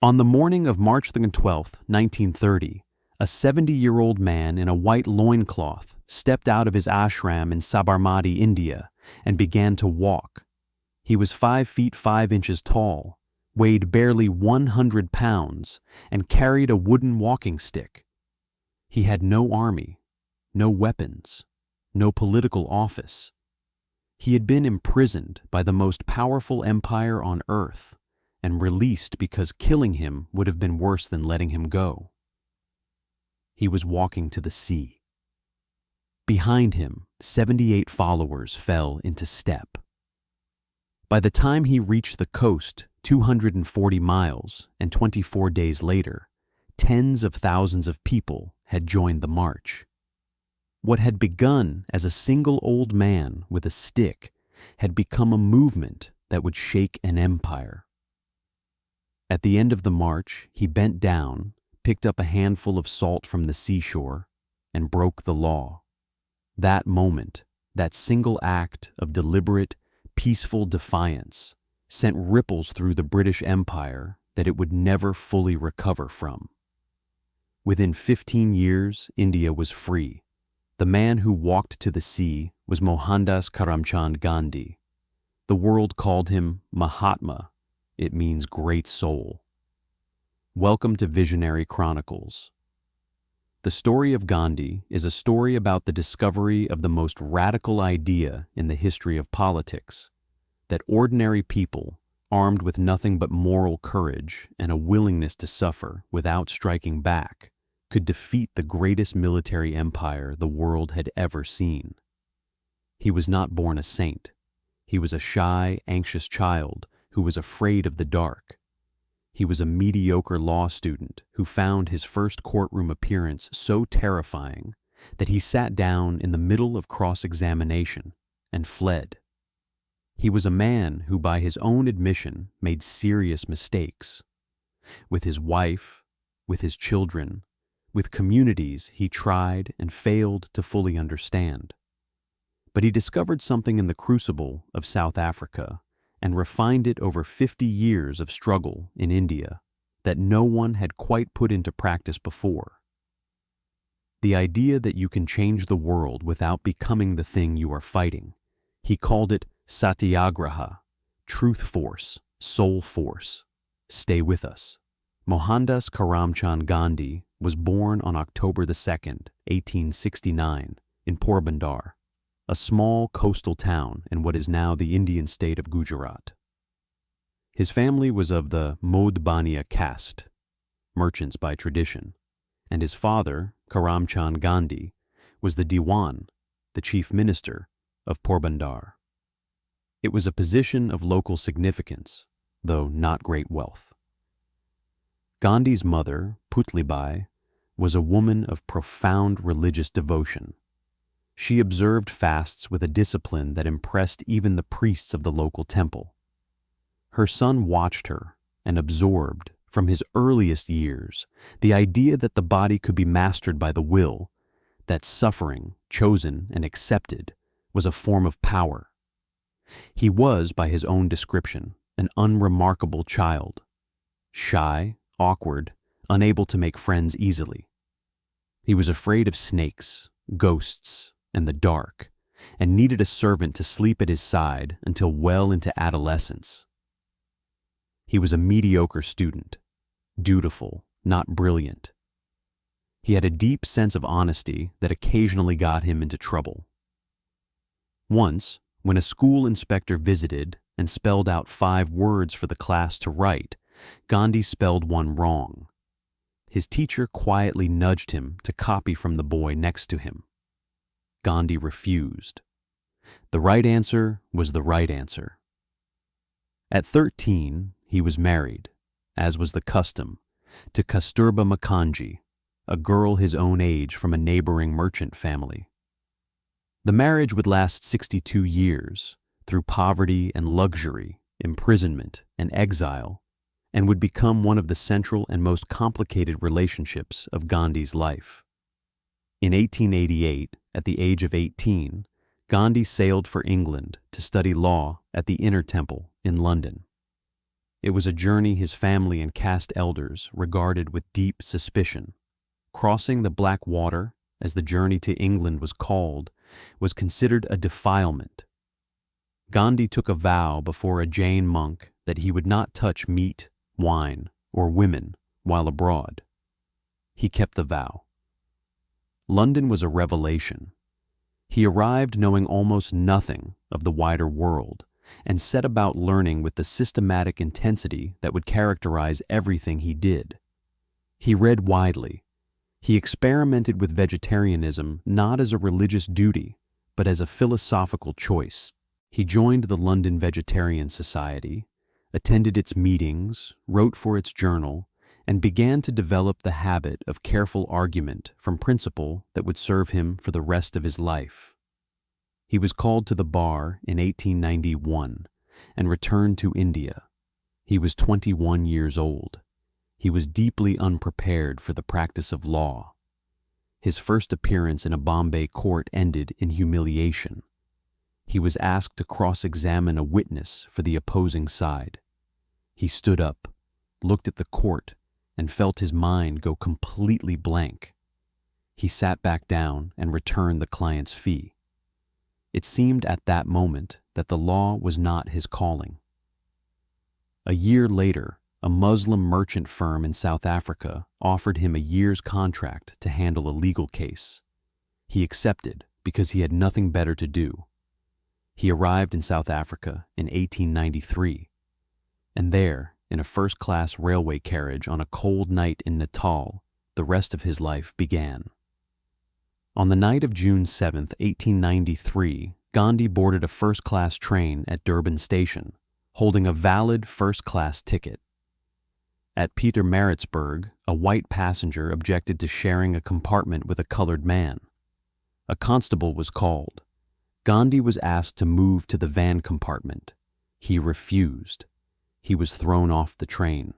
On the morning of March 12, 1930, a 70-year-old man in a white loincloth stepped out of his ashram in Sabarmati, India, and began to walk. He was 5 feet 5 inches tall, weighed barely 100 pounds, and carried a wooden walking stick. He had no army, no weapons, no political office. He had been imprisoned by the most powerful empire on earth and released because killing him would have been worse than letting him go. He was walking to the sea. Behind him, 78 followers fell into step. By the time he reached the coast, 240 miles, and 24 days later, tens of thousands of people had joined the march. What had begun as a single old man with a stick had become a movement that would shake an empire. At the end of the march, he bent down, picked up a handful of salt from the seashore, and broke the law. That moment, that single act of deliberate, peaceful defiance, sent ripples through the British Empire that it would never fully recover from. Within 15 years, India was free. The man who walked to the sea was Mohandas Karamchand Gandhi. The world called him Mahatma. It means great soul. Welcome to Visionary Chronicles. The story of Gandhi is a story about the discovery of the most radical idea in the history of politics, that ordinary people, armed with nothing but moral courage and a willingness to suffer without striking back, could defeat the greatest military empire the world had ever seen. He was not born a saint. He was a shy, anxious child who was afraid of the dark. He was a mediocre law student who found his first courtroom appearance so terrifying that he sat down in the middle of cross-examination and fled. He was a man who, by his own admission, made serious mistakes. With his wife, with his children, with communities he tried and failed to fully understand. But he discovered something in the crucible of South Africa and refined it over 50 years of struggle in India that no one had quite put into practice before. The idea that you can change the world without becoming the thing you are fighting. He called it satyagraha, truth force, soul force. Stay with us. Mohandas Karamchand Gandhi was born on October 2nd, 1869, in Porbandar, a small coastal town in what is now the Indian state of Gujarat. His family was of the Modbaniya caste, merchants by tradition, and his father, Karamchand Gandhi, was the Diwan, the chief minister of Porbandar. It was a position of local significance, though not great wealth. Gandhi's mother, Putlibai, was a woman of profound religious devotion. She observed fasts with a discipline that impressed even the priests of the local temple. Her son watched her and absorbed, from his earliest years, the idea that the body could be mastered by the will, that suffering, chosen and accepted, was a form of power. He was, by his own description, an unremarkable child, shy, awkward, unable to make friends easily. He was afraid of snakes, ghosts, and the dark, and needed a servant to sleep at his side until well into adolescence. He was a mediocre student, dutiful, not brilliant. He had a deep sense of honesty that occasionally got him into trouble. Once, when a school inspector visited and spelled out 5 words for the class to write, Gandhi spelled one wrong. His teacher quietly nudged him to copy from the boy next to him. Gandhi refused. The right answer was the right answer. At 13, he was married, as was the custom, to Kasturba Makanji, a girl his own age from a neighboring merchant family. The marriage would last 62 years, through poverty and luxury, imprisonment and exile, and would become one of the central and most complicated relationships of Gandhi's life. In 1888, at the age of 18, Gandhi sailed for England to study law at the Inner Temple in London. It was a journey his family and caste elders regarded with deep suspicion. Crossing the Black Water, as the journey to England was called, was considered a defilement. Gandhi took a vow before a Jain monk that he would not touch meat, wine, or women while abroad. He kept the vow. London was a revelation. He arrived knowing almost nothing of the wider world and set about learning with the systematic intensity that would characterize everything he did. He read widely. He experimented with vegetarianism not as a religious duty, but as a philosophical choice. He joined the London Vegetarian Society, attended its meetings, wrote for its journal, and began to develop the habit of careful argument from principle that would serve him for the rest of his life. He was called to the bar in 1891 and returned to India. He was 21 years old. He was deeply unprepared for the practice of law. His first appearance in a Bombay court ended in humiliation. He was asked to cross-examine a witness for the opposing side. He stood up, looked at the court, and felt his mind go completely blank. He sat back down and returned the client's fee. It seemed at that moment that the law was not his calling. A year later, a Muslim merchant firm in South Africa offered him a year's contract to handle a legal case. He accepted because he had nothing better to do. He arrived in South Africa in 1893, and there, in a first-class railway carriage on a cold night in Natal, the rest of his life began. On the night of June 7, 1893, Gandhi boarded a first-class train at Durban Station, holding a valid first-class ticket. At Pietermaritzburg, a white passenger objected to sharing a compartment with a colored man. A constable was called. Gandhi was asked to move to the van compartment. He refused. He was thrown off the train.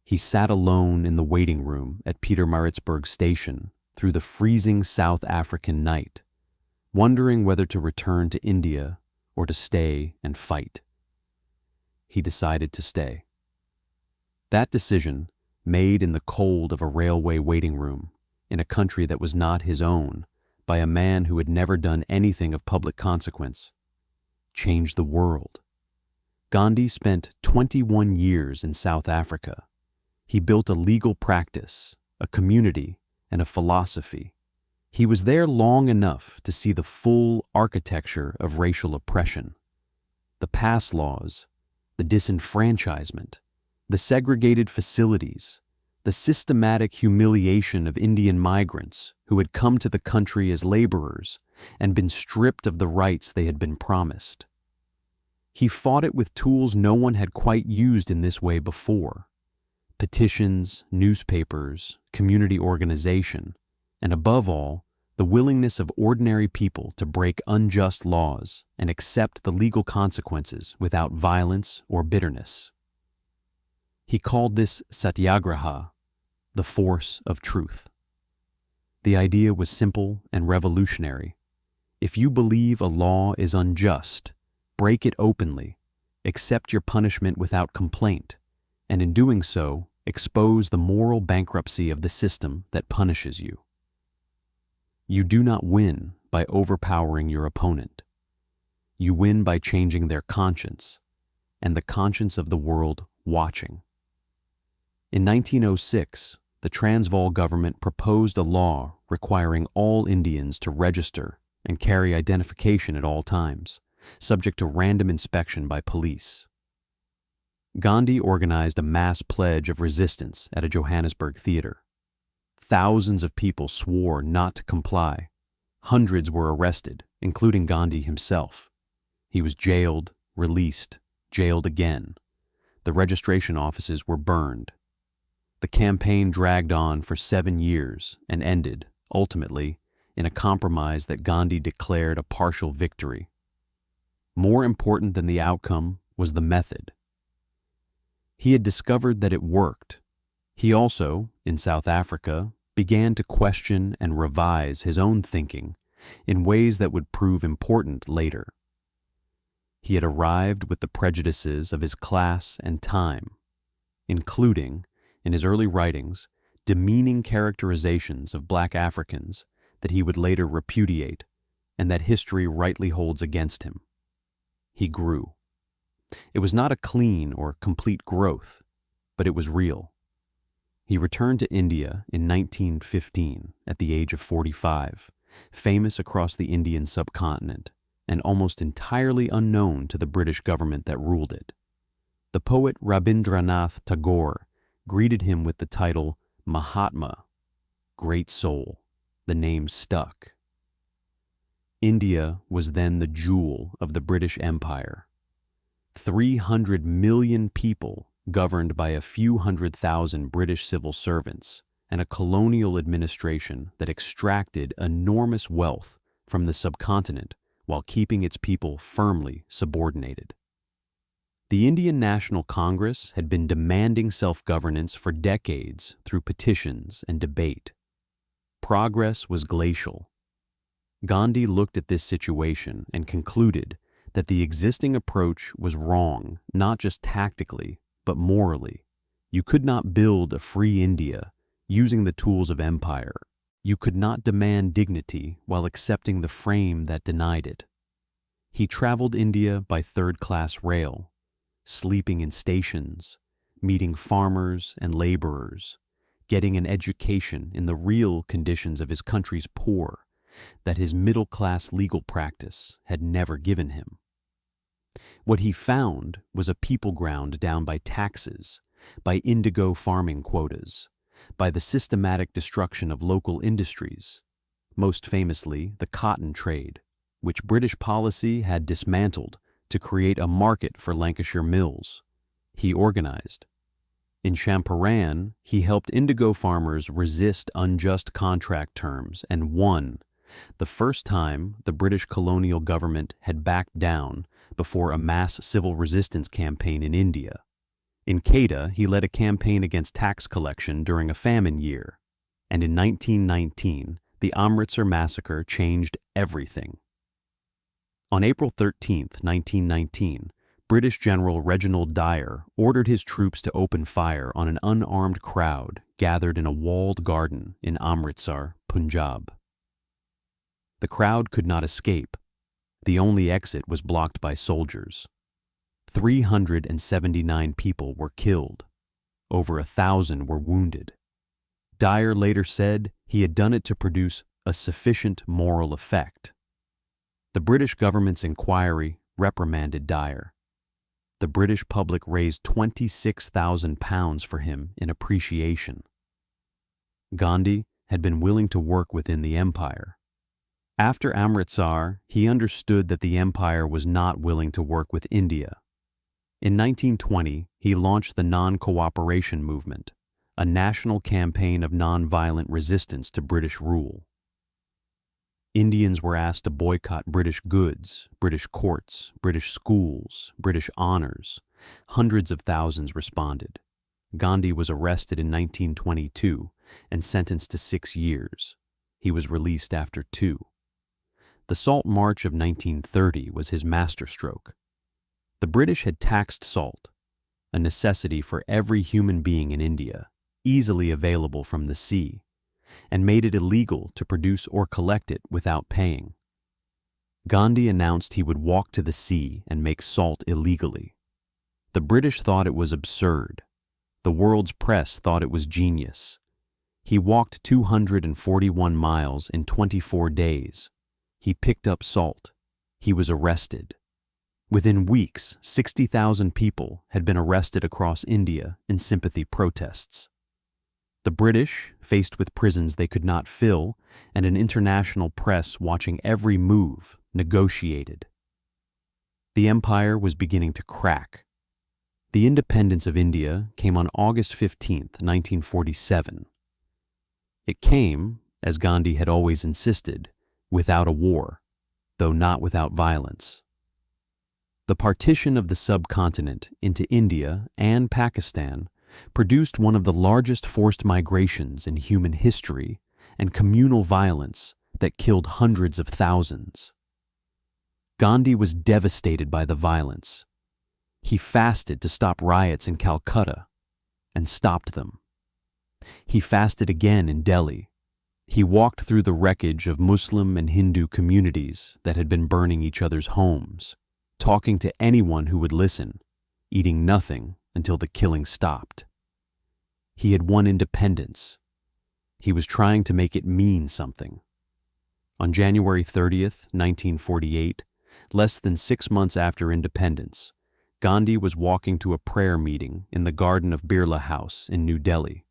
He sat alone in the waiting room at Pietermaritzburg Station through the freezing South African night, wondering whether to return to India or to stay and fight. He decided to stay. That decision, made in the cold of a railway waiting room, in a country that was not his own, by a man who had never done anything of public consequence, changed the world. Gandhi spent 21 years in South Africa. He built a legal practice, a community, and a philosophy. He was there long enough to see the full architecture of racial oppression, the pass laws, the disenfranchisement, the segregated facilities, the systematic humiliation of Indian migrants who had come to the country as laborers and been stripped of the rights they had been promised. He fought it with tools no one had quite used in this way before: petitions, newspapers, community organization, and above all, the willingness of ordinary people to break unjust laws and accept the legal consequences without violence or bitterness. He called this satyagraha, the force of truth. The idea was simple and revolutionary. If you believe a law is unjust, break it openly, accept your punishment without complaint, and in doing so, expose the moral bankruptcy of the system that punishes you. You do not win by overpowering your opponent. You win by changing their conscience, and the conscience of the world watching. In 1906, the Transvaal government proposed a law requiring all Indians to register and carry identification at all times, subject to random inspection by police. Gandhi organized a mass pledge of resistance at a Johannesburg theater. Thousands of people swore not to comply. Hundreds were arrested, including Gandhi himself. He was jailed, released, jailed again. The registration offices were burned. The campaign dragged on for 7 years and ended, ultimately, in a compromise that Gandhi declared a partial victory. More important than the outcome was the method. He had discovered that it worked. He also, in South Africa, began to question and revise his own thinking in ways that would prove important later. He had arrived with the prejudices of his class and time, including, in his early writings, demeaning characterizations of black Africans that he would later repudiate and that history rightly holds against him. He grew. It was not a clean or complete growth, but it was real. He returned to India in 1915 at the age of 45, famous across the Indian subcontinent and almost entirely unknown to the British government that ruled it. The poet Rabindranath Tagore greeted him with the title Mahatma, great soul. The name stuck. India was then the jewel of the British Empire. 300 million people governed by a few 100,000 British civil servants and a colonial administration that extracted enormous wealth from the subcontinent while keeping its people firmly subordinated. The Indian National Congress had been demanding self-governance for decades through petitions and debate. Progress was glacial. Gandhi looked at this situation and concluded that the existing approach was wrong, not just tactically, but morally. You could not build a free India using the tools of empire. You could not demand dignity while accepting the frame that denied it. He traveled India by third-class rail, sleeping in stations, meeting farmers and laborers, getting an education in the real conditions of his country's poor that his middle-class legal practice had never given him. What he found was a people ground down by taxes, by indigo farming quotas, by the systematic destruction of local industries, most famously the cotton trade, which British policy had dismantled to create a market for Lancashire mills. He organized. In Champaran, he helped indigo farmers resist unjust contract terms and won, the first time the British colonial government had backed down before a mass civil resistance campaign in India. In Kedah, he led a campaign against tax collection during a famine year, and in 1919, the Amritsar massacre changed everything. On April 13, 1919, British General Reginald Dyer ordered his troops to open fire on an unarmed crowd gathered in a walled garden in Amritsar, Punjab. The crowd could not escape. The only exit was blocked by soldiers. 379 people were killed. Over 1,000 were wounded. Dyer later said he had done it to produce a sufficient moral effect. The British government's inquiry reprimanded Dyer. The British public raised £26,000 for him in appreciation. Gandhi had been willing to work within the empire. After Amritsar, he understood that the empire was not willing to work with India. In 1920, he launched the Non-Cooperation Movement, a national campaign of non-violent resistance to British rule. Indians were asked to boycott British goods, British courts, British schools, British honors. Hundreds of thousands responded. Gandhi was arrested in 1922 and sentenced to 6 years. He was released after 2. The Salt March of 1930 was his masterstroke. The British had taxed salt, a necessity for every human being in India, easily available from the sea, and made it illegal to produce or collect it without paying. Gandhi announced he would walk to the sea and make salt illegally. The British thought it was absurd. The world's press thought it was genius. He walked 241 miles in 24 days. He picked up salt. He was arrested. Within weeks, 60,000 people had been arrested across India in sympathy protests. The British, faced with prisons they could not fill and an international press watching every move, negotiated. The empire was beginning to crack. The independence of India came on August 15, 1947. It came, as Gandhi had always insisted, without a war, though not without violence. The partition of the subcontinent into India and Pakistan produced one of the largest forced migrations in human history and communal violence that killed hundreds of thousands. Gandhi was devastated by the violence. He fasted to stop riots in Calcutta and stopped them. He fasted again in Delhi. He walked through the wreckage of Muslim and Hindu communities that had been burning each other's homes, talking to anyone who would listen, eating nothing until the killing stopped. He had won independence. He was trying to make it mean something. On January 30th, 1948, less than 6 months after independence, Gandhi was walking to a prayer meeting in the garden of Birla House in New Delhi.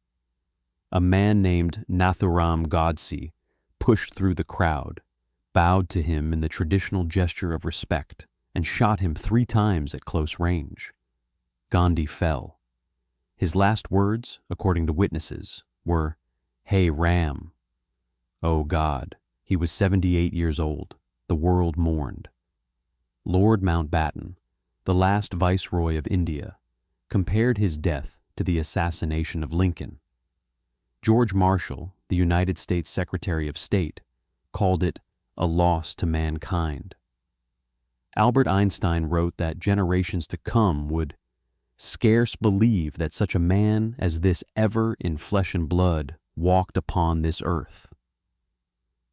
A man named Nathuram Godse pushed through the crowd, bowed to him in the traditional gesture of respect, and shot him 3 times at close range. Gandhi fell. His last words, according to witnesses, were, "Hey Ram." Oh God, he was 78 years old. The world mourned. Lord Mountbatten, the last Viceroy of India, compared his death to the assassination of Lincoln. George Marshall, the United States Secretary of State, called it a loss to mankind. Albert Einstein wrote that generations to come would scarce believe that such a man as this ever in flesh and blood walked upon this earth.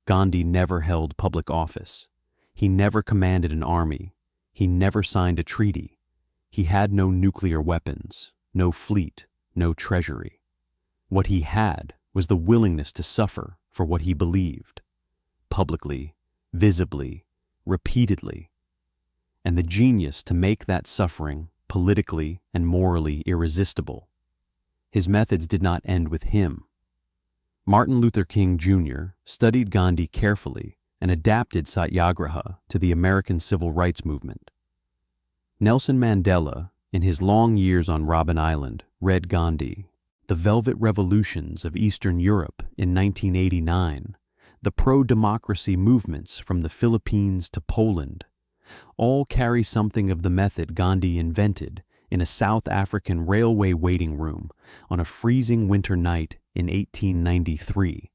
Gandhi never held public office. He never commanded an army. He never signed a treaty. He had no nuclear weapons, no fleet, no treasury. What he had was the willingness to suffer for what he believed, publicly, visibly, repeatedly, and the genius to make that suffering politically and morally irresistible. His methods did not end with him. Martin Luther King Jr. studied Gandhi carefully and adapted Satyagraha to the American Civil Rights Movement. Nelson Mandela, in his long years on Robben Island, read Gandhi, the Velvet Revolutions of Eastern Europe in 1989, the pro-democracy movements from the Philippines to Poland, all carry something of the method Gandhi invented in a South African railway waiting room on a freezing winter night in 1893.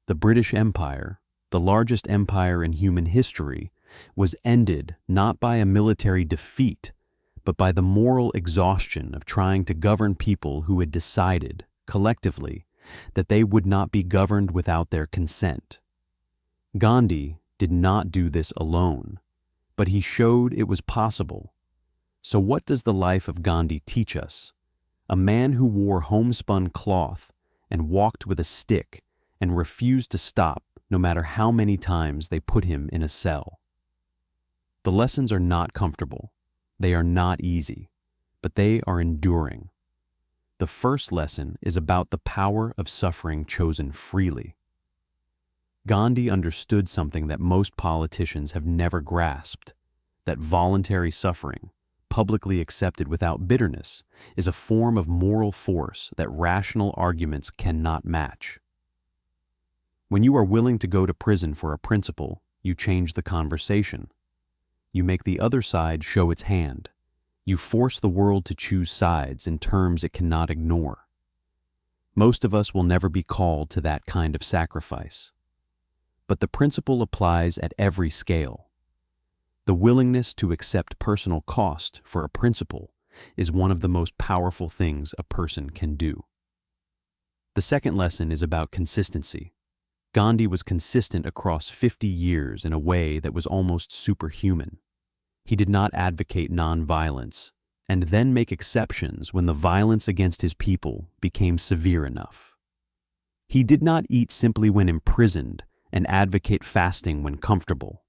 The British Empire, the largest empire in human history, was ended not by a military defeat, but by the moral exhaustion of trying to govern people who had decided, collectively, that they would not be governed without their consent. Gandhi did not do this alone, but he showed it was possible. So what does the life of Gandhi teach us? A man who wore homespun cloth and walked with a stick and refused to stop no matter how many times they put him in a cell. The lessons are not comfortable. They are not easy, but they are enduring. The first lesson is about the power of suffering chosen freely. Gandhi understood something that most politicians have never grasped, that voluntary suffering, publicly accepted without bitterness, is a form of moral force that rational arguments cannot match. When you are willing to go to prison for a principle, you change the conversation. You make the other side show its hand. You force the world to choose sides in terms it cannot ignore. Most of us will never be called to that kind of sacrifice. But the principle applies at every scale. The willingness to accept personal cost for a principle is one of the most powerful things a person can do. The second lesson is about consistency. Gandhi was consistent across 50 years in a way that was almost superhuman. He did not advocate nonviolence, and then make exceptions when the violence against his people became severe enough. He did not eat simply when imprisoned and advocate fasting when comfortable.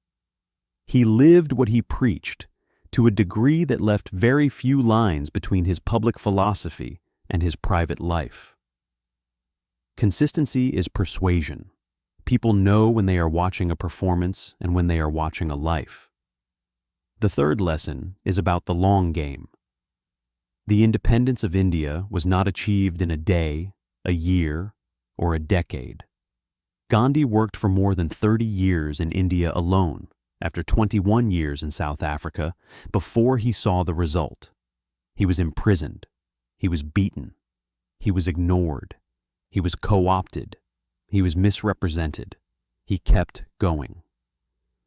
He lived what he preached to a degree that left very few lines between his public philosophy and his private life. Consistency is persuasion. People know when they are watching a performance and when they are watching a life. The third lesson is about the long game. The independence of India was not achieved in a day, a year, or a decade. Gandhi worked for more than 30 years in India alone, after 21 years in South Africa, before he saw the result. He was imprisoned. He was beaten. He was ignored. He was co-opted. He was misrepresented. He kept going.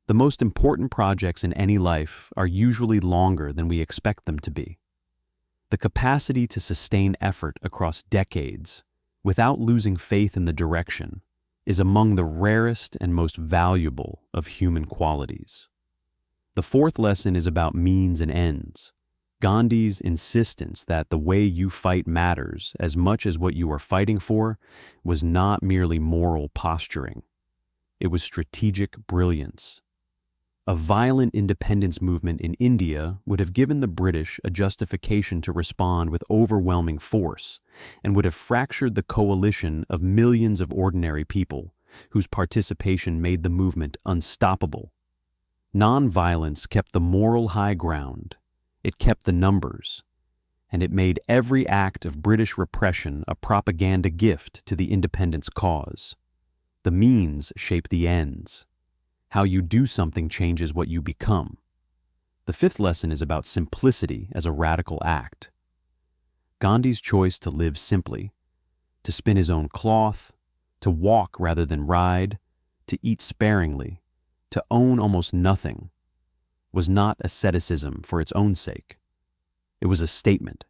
The most important projects in any life are usually longer than we expect them to be. The capacity to sustain effort across decades without losing faith in the direction is among the rarest and most valuable of human qualities. The fourth lesson is about means and ends. Gandhi's insistence that the way you fight matters as much as what you are fighting for was not merely moral posturing. It was strategic brilliance. A violent independence movement in India would have given the British a justification to respond with overwhelming force and would have fractured the coalition of millions of ordinary people whose participation made the movement unstoppable. Nonviolence kept the moral high ground, it kept the numbers, and it made every act of British repression a propaganda gift to the independence cause. The means shape the ends. How you do something changes what you become. The fifth lesson is about simplicity as a radical act. Gandhi's choice to live simply, to spin his own cloth, to walk rather than ride, to eat sparingly, to own almost nothing, was not asceticism for its own sake. It was a statement.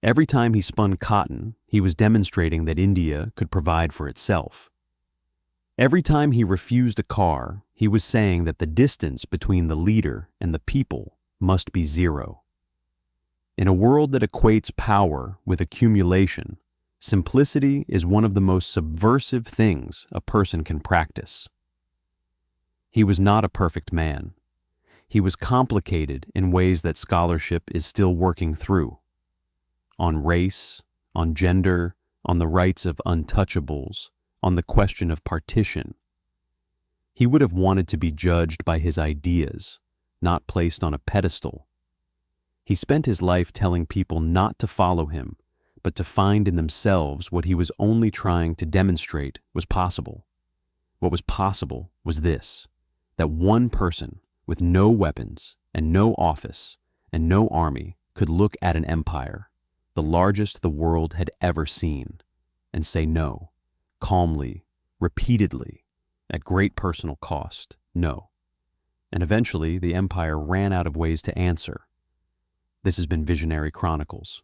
Every time he spun cotton, he was demonstrating that India could provide for itself. Every time he refused a car, he was saying that the distance between the leader and the people must be zero. In a world that equates power with accumulation, simplicity is one of the most subversive things a person can practice. He was not a perfect man. He was complicated in ways that scholarship is still working through. On race, on gender, on the rights of untouchables, on the question of partition. He would have wanted to be judged by his ideas, not placed on a pedestal. He spent his life telling people not to follow him, but to find in themselves what he was only trying to demonstrate was possible. What was possible was this, that one person with no weapons and no office and no army could look at an empire, the largest the world had ever seen, and say no. Calmly, repeatedly, at great personal cost, no. And eventually, the empire ran out of ways to answer. This has been Visionary Chronicles.